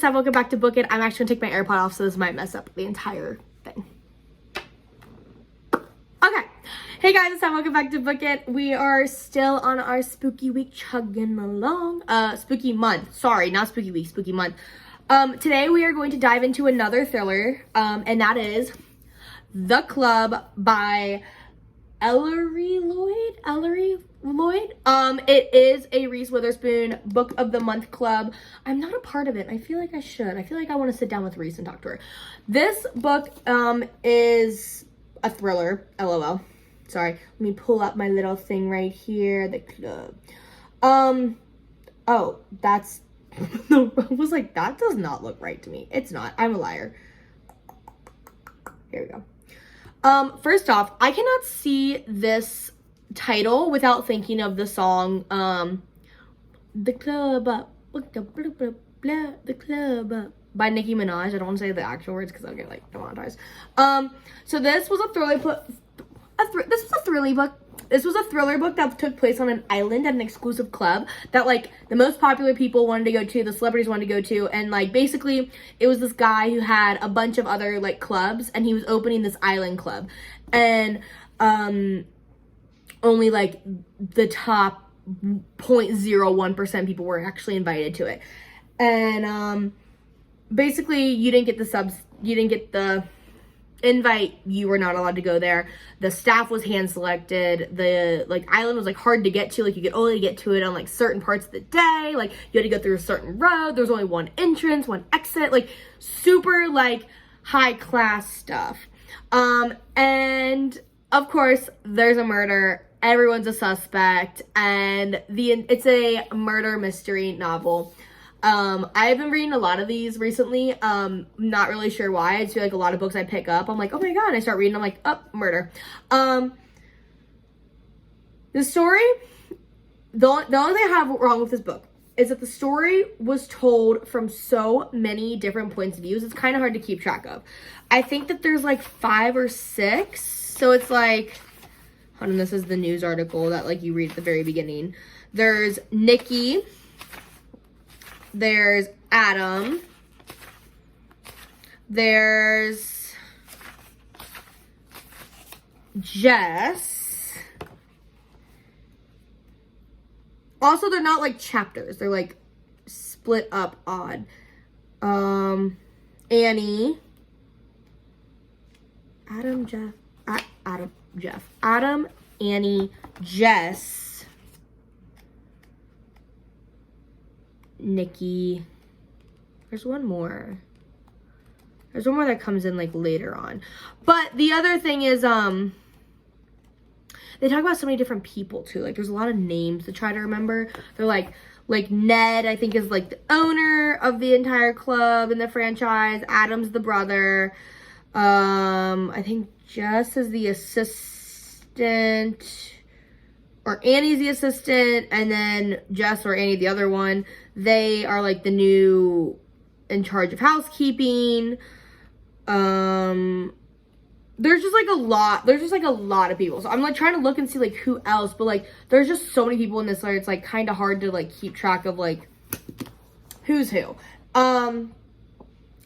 Sam. Welcome back to Book It. I'm actually gonna take my AirPod off, so this might mess up the entire thing. Okay. Hey guys, it's Sam. Welcome back to Book It. We are still on our spooky week, chugging along. Spooky month. Sorry, not spooky week, spooky month. Today we are going to dive into another thriller, and that is The Club by Ellery Lloyd. It is a Reese Witherspoon Book of the Month club. I'm not a part of it. I feel like I should. I feel like I want to sit down with Reese and talk to her. This book is a thriller. LOL. Sorry. Let me pull up my little thing right here. The club. Oh, that's. I was like, that does not look right to me. It's not. I'm a liar. Here we go. First off, I cannot see this title without thinking of the song, The Club Up, The Club Up by Nicki Minaj. I don't want to say the actual words because I'll get like demonetized. So this was a thriller book. This was a thriller book that took place on an island at an exclusive club that like the most popular people wanted to go to, the celebrities wanted to go to, and like basically it was this guy who had a bunch of other like clubs and he was opening this island club, and only like the top 0.01% people were actually invited to it. And basically you didn't get the invite, you were not allowed to go there. The staff was hand selected. The like island was like hard to get to, like you could only get to it on like certain parts of the day, like you had to go through a certain road, there was only one entrance, one exit, like super like high class stuff. And of course there's a murder, everyone's a suspect, and it's a murder mystery novel. I've been reading a lot of these recently. Not really sure why. I just feel like a lot of books I pick up, I'm like, oh my god, I start reading, I'm like, oh, murder. The story, the only thing I have wrong with this book is that the story was told from so many different points of views. It's kind of hard to keep track of. I think that there's like 5 or 6. So it's like, hold on, this is the news article that like you read at the very beginning. There's Nikki. There's Adam. There's Jess. Also, they're not like chapters. They're like split up odd. Annie. Adam, Annie, Jess. Nikki. There's one more. There's one more that comes in like later on. But the other thing is, they talk about so many different people too. Like there's a lot of names to try to remember. They're like Ned, I think, is like the owner of the entire club and the franchise. Adam's the brother. I think Jess is the assistant. Or Annie's the assistant, and then Jess or Annie, the other one, they are like the new in charge of housekeeping. There's just like a lot of people. So I'm like trying to look and see like who else, but like there's just so many people in this letter. It's like kind of hard to like keep track of like who's who.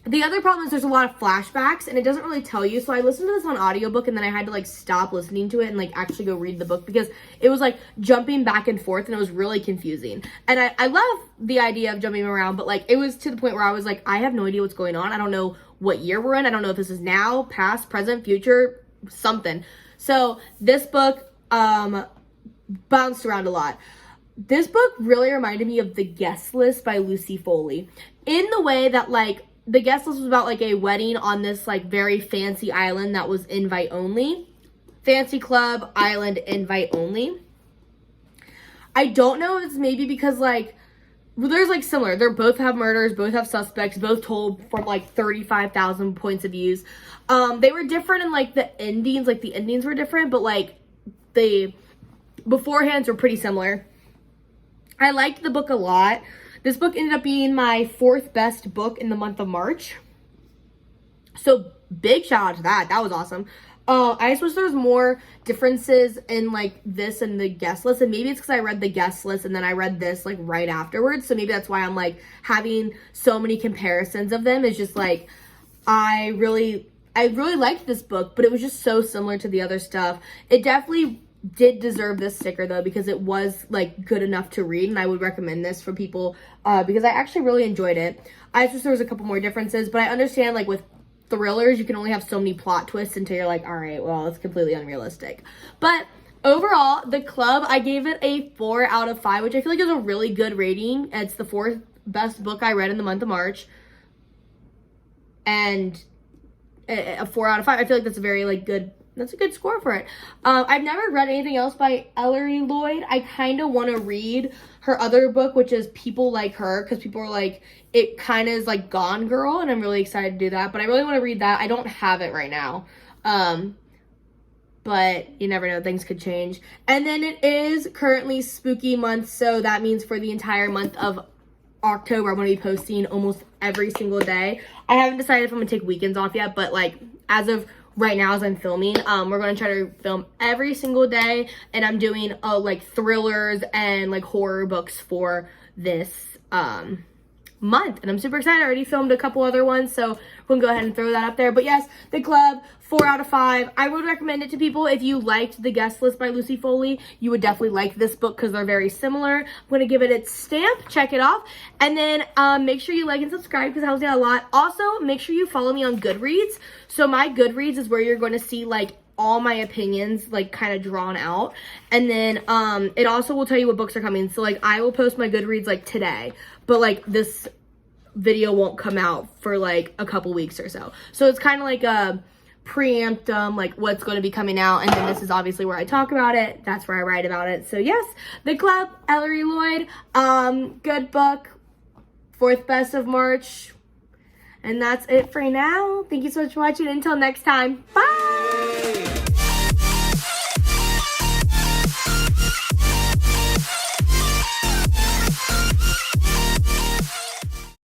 The other problem is there's a lot of flashbacks and it doesn't really tell you. So I listened to this on audiobook and then I had to like stop listening to it and like actually go read the book because it was like jumping back and forth and it was really confusing. And I love the idea of jumping around, but like it was to the point where I was like, I have no idea what's going on. I don't know what year we're in. I don't know if this is now, past, present, future, something. So this book bounced around a lot. This book really reminded me of The Guest List by Lucy Foley in the way that like the guest list was about like a wedding on this like very fancy island that was invite only. Fancy club, island, invite only. I don't know if it's maybe because like, well, there's like similar. They both have murders, both have suspects, both told from like 35,000 points of views. They were different in like the endings. Like the endings were different, but like the beforehands were pretty similar. I liked the book a lot. This book ended up being my 4th best book in the month of March. So big shout out to that. That was awesome. I just wish there was more differences in like this and the guest list, and maybe it's because I read the guest list and then I read this like right afterwards, so maybe that's why I'm like having so many comparisons of them. It's just like I really liked this book, but it was just so similar to the other stuff. It definitely did deserve this sticker though, because it was like good enough to read, and I would recommend this for people because I actually really enjoyed it. I just wish there was a couple more differences, but I understand like with thrillers, you can only have so many plot twists until you're like, all right, well, it's completely unrealistic. But overall, The Club, I gave it a 4 out of 5, which I feel like is a really good rating. It's the 4th best book I read in the month of March. And a 4 out of 5, I feel like that's a very like good, that's a good score for it. I've never read anything else by Ellery Lloyd. I kind of want to read her other book, which is People Like Her, because people are like, it kind of is like Gone Girl, and I'm really excited to do that. But I really want to read that. I don't have it right now. But you never know, things could change. And then it is currently spooky month, so that means for the entire month of October, I'm going to be posting almost every single day. I haven't decided if I'm going to take weekends off yet, but like as of right now, as I'm filming, we're going to try to film every single day, and I'm doing like thrillers and like horror books for this month, and I'm super excited. I already filmed a couple other ones, so we're gonna go ahead and throw that up there. But yes, The Club, 4 out of 5. I would recommend it to people. If you liked The Guest List by Lucy Foley, you would definitely like this book because they're very similar. I'm gonna give it its stamp, check it off, and then make sure you like and subscribe because that helps me out a lot. Also, make sure you follow me on Goodreads. So my Goodreads is where you're going to see like all my opinions like kind of drawn out, and then it also will tell you what books are coming. So like I will post my Goodreads like today, but like this video won't come out for like a couple weeks or so. So it's kind of like a preemptum, like what's going to be coming out, and then this is obviously where I talk about it. That's where I write about it. So yes, The Club, Ellery Lloyd, good book, 4th best of March, and that's it for now. Thank you so much for watching. Until next time, bye.